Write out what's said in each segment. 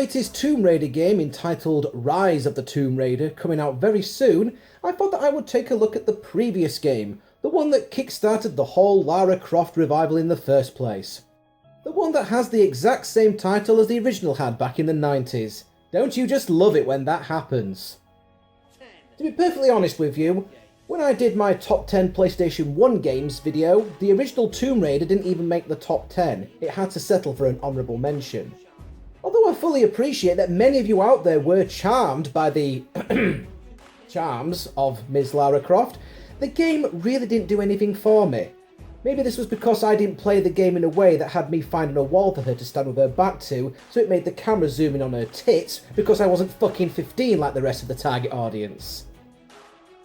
latest Tomb Raider game entitled Rise of the Tomb Raider coming out very soon, I thought that I would take a look at the previous game, the one that kickstarted the whole Lara Croft revival in the first place. The one that has the exact same title as the original had back in the 90s. Don't you just love it when that happens? To be perfectly honest with you, when I did my top 10 PlayStation 1 games video, the original Tomb Raider didn't even make the top 10. It had to settle for an honourable mention. Although I fully appreciate that many of you out there were charmed by the charms of Ms. Lara Croft, the game really didn't do anything for me. Maybe this was because I didn't play the game in a way that had me finding a wall for her to stand with her back to, so it made the camera zoom in on her tits because I wasn't fucking 15 like the rest of the target audience.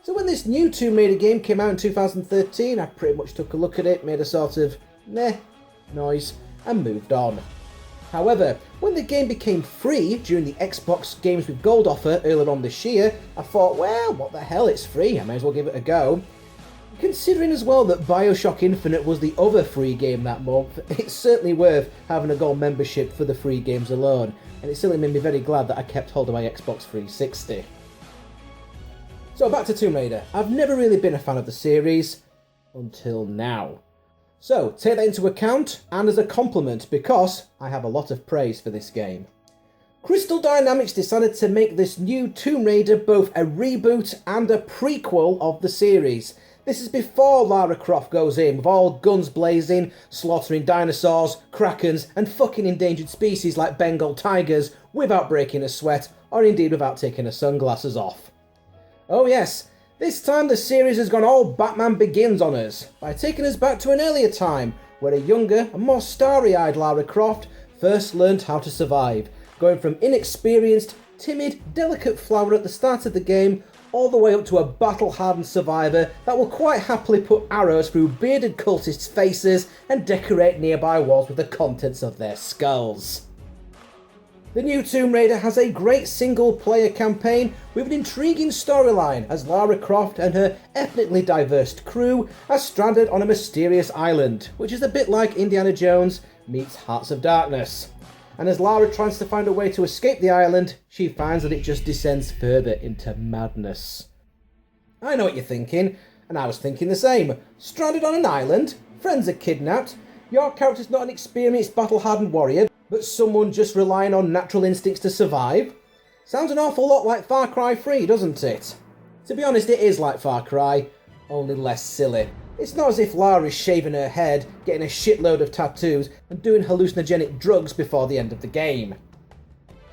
So when this new Tomb Raider game came out in 2013, I pretty much took a look at it, made a sort of meh noise, and moved on. However, when the game became free during the Xbox Games with Gold offer earlier on this year, I thought, well, what the hell, it's free, I may as well give it a go. Considering as well that Bioshock Infinite was the other free game that month, it's certainly worth having a gold membership for the free games alone, and it certainly made me very glad that I kept hold of my Xbox 360. So back to Tomb Raider. I've never really been a fan of the series, until now. So take that into account, and as a compliment, because I have a lot of praise for this game. Crystal Dynamics decided to make this new Tomb Raider both a reboot and a prequel of the series. This is before Lara Croft goes in, with all guns blazing, slaughtering dinosaurs, krakens, and fucking endangered species like Bengal tigers without breaking a sweat, or indeed without taking her sunglasses off. Oh yes, this time the series has gone all Batman Begins on us, by taking us back to an earlier time, where a younger and more starry-eyed Lara Croft first learned how to survive, going from inexperienced, timid, delicate flower at the start of the game, all the way up to a battle-hardened survivor that will quite happily put arrows through bearded cultists' faces and decorate nearby walls with the contents of their skulls. The new Tomb Raider has a great single-player campaign with an intriguing storyline as Lara Croft and her ethnically diverse crew are stranded on a mysterious island, which is a bit like Indiana Jones meets Hearts of Darkness. And as Lara tries to find a way to escape the island, she finds that it just descends further into madness. I know what you're thinking, and I was thinking the same. Stranded on an island, friends are kidnapped, your character's not an experienced battle-hardened warrior, but someone just relying on natural instincts to survive? Sounds an awful lot like Far Cry 3, doesn't it? To be honest, it is like Far Cry, only less silly. It's not as if Lara is shaving her head, getting a shitload of tattoos, and doing hallucinogenic drugs before the end of the game.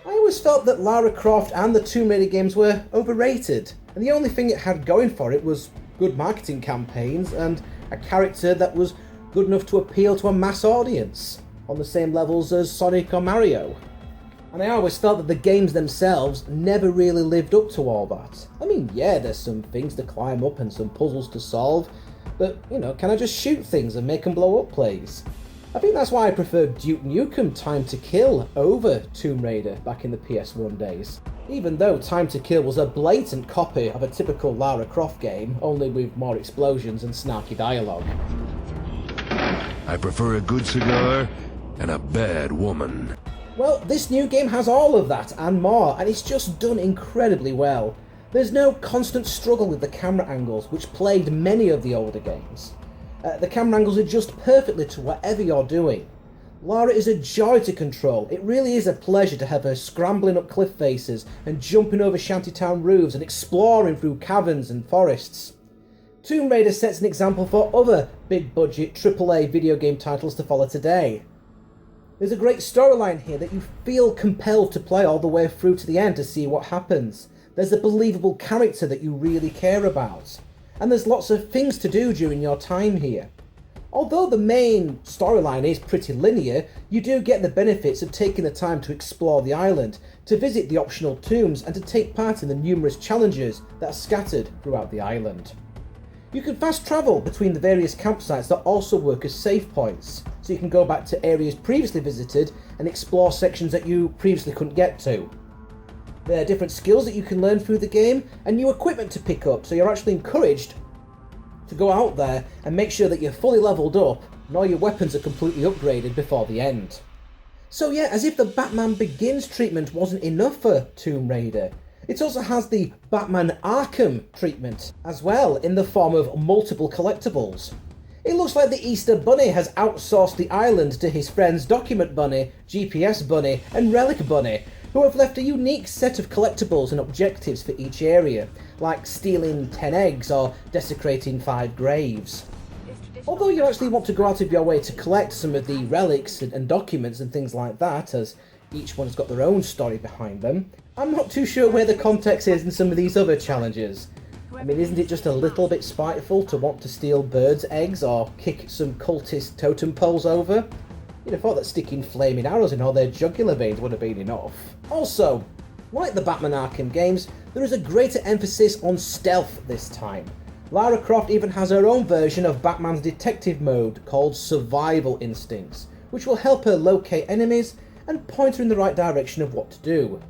I always felt that Lara Croft and the Tomb Raider games were overrated, and the only thing it had going for it was good marketing campaigns and a character that was good enough to appeal to a mass audience, on the same levels as Sonic or Mario. And I always felt that the games themselves never really lived up to all that. I mean, yeah, there's some things to climb up and some puzzles to solve, but, you know, can I just shoot things and make them blow up, please? I think that's why I preferred Duke Nukem Time to Kill over Tomb Raider back in the PS1 days. Even though Time to Kill was a blatant copy of a typical Lara Croft game, only with more explosions and snarky dialogue. I prefer a good cigar and a bad woman. Well, this new game has all of that and more, and it's just done incredibly well. There's no constant struggle with the camera angles, which plagued many of the older games. The camera angles adjust perfectly to whatever you're doing. Lara is a joy to control. It really is a pleasure to have her scrambling up cliff faces and jumping over shantytown roofs and exploring through caverns and forests. Tomb Raider sets an example for other big-budget AAA video game titles to follow today. There's a great storyline here that you feel compelled to play all the way through to the end to see what happens. There's a believable character that you really care about. And there's lots of things to do during your time here. Although the main storyline is pretty linear, you do get the benefits of taking the time to explore the island, to visit the optional tombs, and to take part in the numerous challenges that are scattered throughout the island. You can fast travel between the various campsites that also work as save points, so you can go back to areas previously visited and explore sections that you previously couldn't get to. There are different skills that you can learn through the game and new equipment to pick up, so you're actually encouraged to go out there and make sure that you're fully leveled up and all your weapons are completely upgraded before the end. So yeah, as if the Batman Begins treatment wasn't enough for Tomb Raider, it also has the Batman Arkham treatment as well, in the form of multiple collectibles. It looks like the Easter Bunny has outsourced the island to his friends Document Bunny, GPS Bunny, and Relic Bunny, who have left a unique set of collectibles and objectives for each area, like stealing 10 eggs or desecrating 5 graves. Although you actually want to go out of your way to collect some of the relics and documents and things like that, as each one's got their own story behind them, I'm not too sure where the context is in some of these other challenges. I mean, isn't it just a little bit spiteful to want to steal birds' eggs or kick some cultist totem poles over? You'd have thought that sticking flaming arrows in all their jugular veins would have been enough. Also, like the Batman Arkham games, there is a greater emphasis on stealth this time. Lara Croft even has her own version of Batman's detective mode called Survival Instincts, which will help her locate enemies and point her in the right direction of what to do.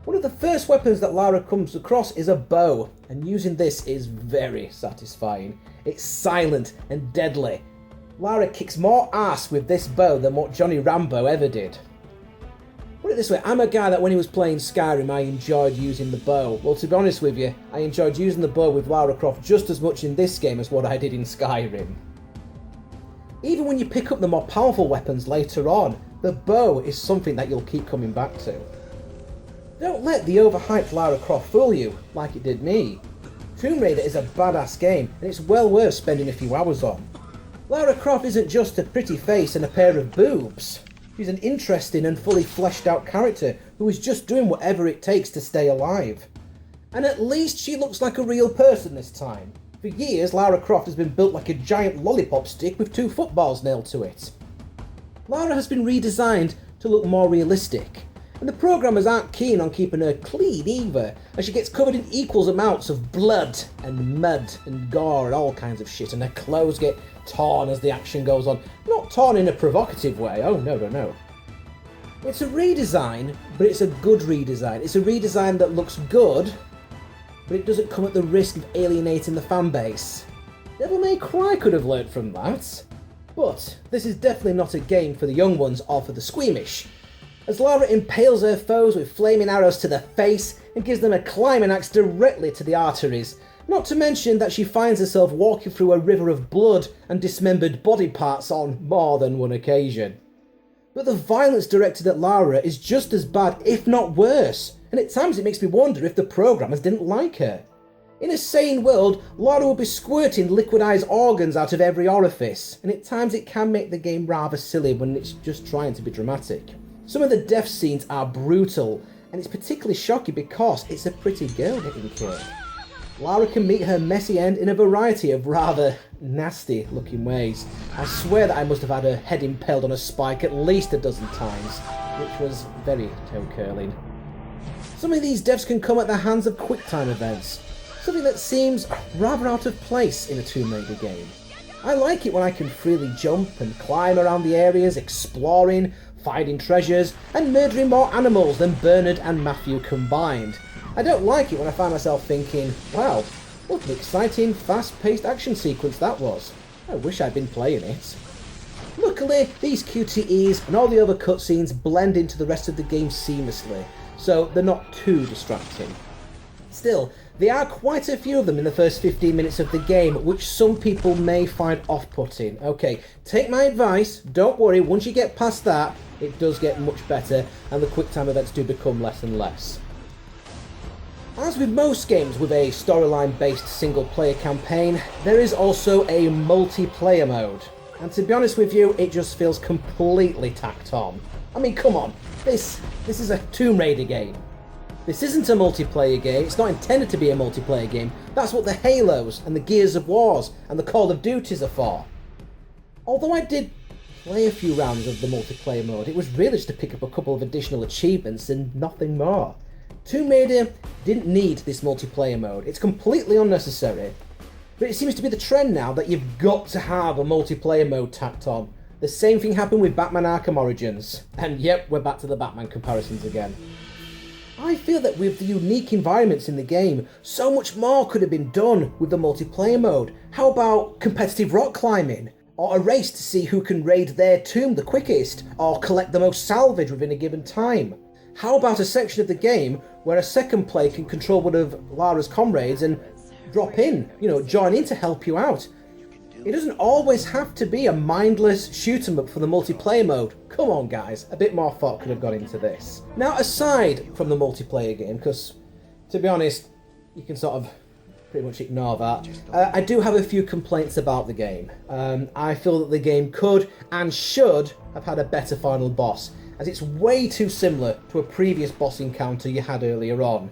One of the first weapons that Lara comes across is a bow, and using this is very satisfying. It's silent and deadly. Lara kicks more ass with this bow than what Johnny Rambo ever did. Put it this way, I'm a guy that when he was playing Skyrim I enjoyed using the bow. Well, to be honest with you, I enjoyed using the bow with Lara Croft just as much in this game as what I did in Skyrim. Even when you pick up the more powerful weapons later on, the bow is something that you'll keep coming back to. Don't let the overhyped Lara Croft fool you, like it did me. Tomb Raider is a badass game, and it's well worth spending a few hours on. Lara Croft isn't just a pretty face and a pair of boobs. She's an interesting and fully fleshed out character who is just doing whatever it takes to stay alive. And at least she looks like a real person this time. For years, Lara Croft has been built like a giant lollipop stick with 2 footballs nailed to it. Lara has been redesigned to look more realistic, and the programmers aren't keen on keeping her clean either, as she gets covered in equal amounts of blood and mud and gore and all kinds of shit, and her clothes get torn as the action goes on. Not torn in a provocative way, oh no. It's a redesign, but it's a good redesign. It's a redesign that looks good, but it doesn't come at the risk of alienating the fan base. Devil May Cry could have learnt from that. But this is definitely not a game for the young ones or for the squeamish, as Lara impales her foes with flaming arrows to the face and gives them a climbing axe directly to the arteries, not to mention that she finds herself walking through a river of blood and dismembered body parts on more than one occasion. But the violence directed at Lara is just as bad, if not worse, and at times it makes me wonder if the programmers didn't like her. In a sane world, Lara will be squirting liquidized organs out of every orifice, and at times it can make the game rather silly when it's just trying to be dramatic. Some of the death scenes are brutal, and it's particularly shocking because it's a pretty girl getting killed. Lara can meet her messy end in a variety of rather nasty looking ways. I swear that I must have had her head impaled on a spike at least a dozen times, which was very toe curling. Some of these deaths can come at the hands of quick-time events, something that seems rather out of place in a Tomb Raider game. I like it when I can freely jump and climb around the areas, exploring, finding treasures, and murdering more animals than Bernard and Matthew combined. I don't like it when I find myself thinking, wow, what an exciting, fast-paced action sequence that was. I wish I'd been playing it. Luckily, these QTEs and all the other cutscenes blend into the rest of the game seamlessly, so they're not too distracting. Still, there are quite a few of them in the first 15 minutes of the game, which some people may find off-putting. Okay, take my advice, don't worry, once you get past that, it does get much better, and the quick-time events do become less and less. As with most games with a storyline-based single-player campaign, there is also a multiplayer mode. And to be honest with you, it just feels completely tacked on. I mean, come on, this is a Tomb Raider game. This isn't a multiplayer game, it's not intended to be a multiplayer game. That's what the Halos and the Gears of Wars and the Call of Duties are for. Although I did play a few rounds of the multiplayer mode, it was really just to pick up a couple of additional achievements and nothing more. Tomb Raider didn't need this multiplayer mode, it's completely unnecessary. But it seems to be the trend now that you've got to have a multiplayer mode tacked on. The same thing happened with Batman Arkham Origins. And yep, we're back to the Batman comparisons again. I feel that with the unique environments in the game, so much more could have been done with the multiplayer mode. How about competitive rock climbing? or a race to see who can raid their tomb the quickest, or collect the most salvage within a given time. How about a section of the game where a second player can control one of Lara's comrades and drop in, join in to help you out? It doesn't always have to be a mindless shoot 'em up for the multiplayer mode. Come on guys, a bit more thought could have gone into this. Now aside from the multiplayer game, because to be honest, you can sort of pretty much ignore that, I do have a few complaints about the game. I feel that the game could and should have had a better final boss, as it's way too similar to a previous boss encounter you had earlier on.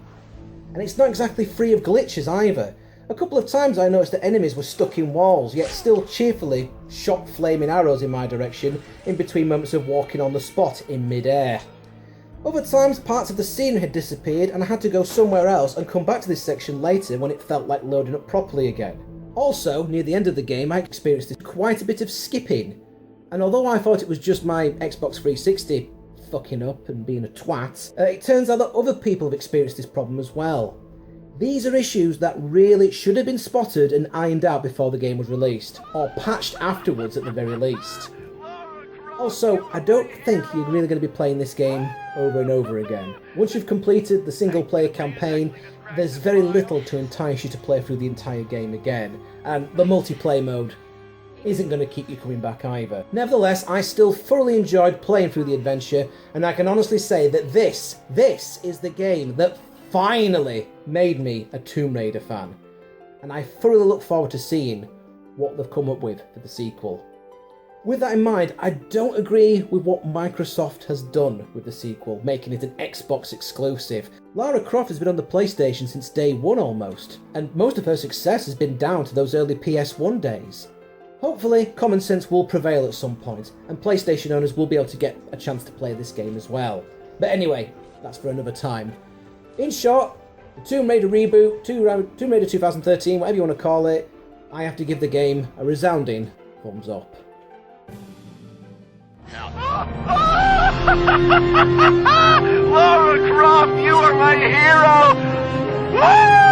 And it's not exactly free of glitches either. A couple of times I noticed that enemies were stuck in walls, yet still cheerfully shot flaming arrows in my direction in between moments of walking on the spot in mid-air. Other times parts of the scenery had disappeared and I had to go somewhere else and come back to this section later when it felt like loading up properly again. Also, near the end of the game I experienced quite a bit of skipping, and although I thought it was just my Xbox 360 fucking up and being a twat, it turns out that other people have experienced this problem as well. These are issues that really should have been spotted and ironed out before the game was released, or patched afterwards at the very least. Also, I don't think you're really going to be playing this game over and over again. Once you've completed the single player campaign, there's very little to entice you to play through the entire game again, and the multiplayer mode isn't going to keep you coming back either. Nevertheless, I still thoroughly enjoyed playing through the adventure, and I can honestly say that this is the game that finally made me a Tomb Raider fan, and I thoroughly look forward to seeing what they've come up with for the sequel. With that in mind, I don't agree with what Microsoft has done with the sequel, making it an Xbox exclusive. Lara Croft has been on the PlayStation since day one almost, and most of her success has been down to those early PS1 days. Hopefully, common sense will prevail at some point, and PlayStation owners will be able to get a chance to play this game as well. But anyway, that's for another time. In short, the Tomb Raider reboot, Tomb Raider 2013, whatever you want to call it, I have to give the game a resounding thumbs up. Lara Croft, you are my hero! Woo!